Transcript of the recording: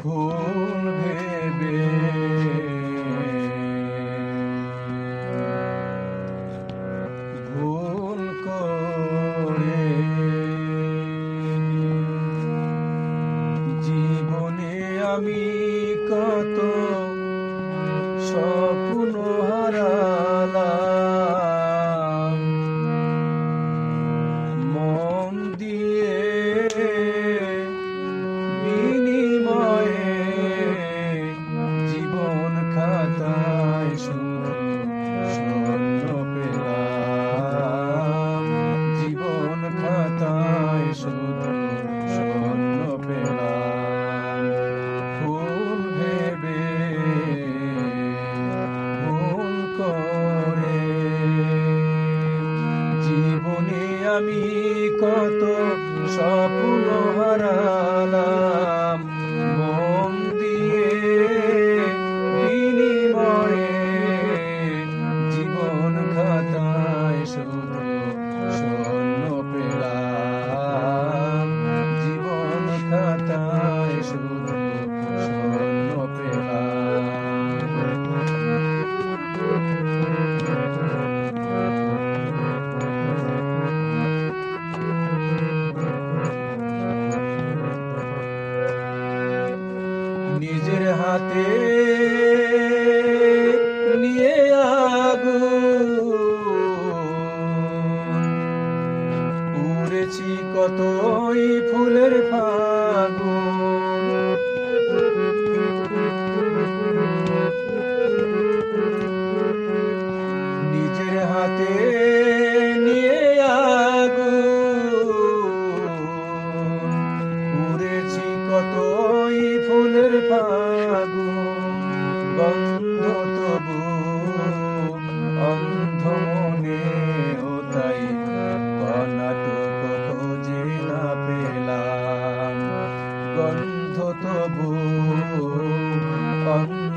ভুল ভেবে ভুল করে জীবনে আমি কত স্বপ্ন হারালাম মন দিয়ে বিনিময়ে জীবন খাতায় স্বর্ণ পেলাম জীবন খাতায় স্বর্ণ পেলাম ভুল ভেবে ভুল করে জীবনে আমি কত স্বপ্ন হারালাম মন দিয়ে বিনিময়ে জীবন খাতায় স্বর্ণ পেলাম জীবন খাতায় স্বর্ণ পেলাম নিজের হাতে নিয়ে আগুন উড়েছি কতই ফুলের ফাগুন নিজের হাতে নিয়ে আগুন উড়েছি কতই ফুলের ফাগুন গন্ধ তবু অন্ধ মনে ও তাই কণাটুকু খুঁজে না পেলাম গন্ধ তবু অন্ধ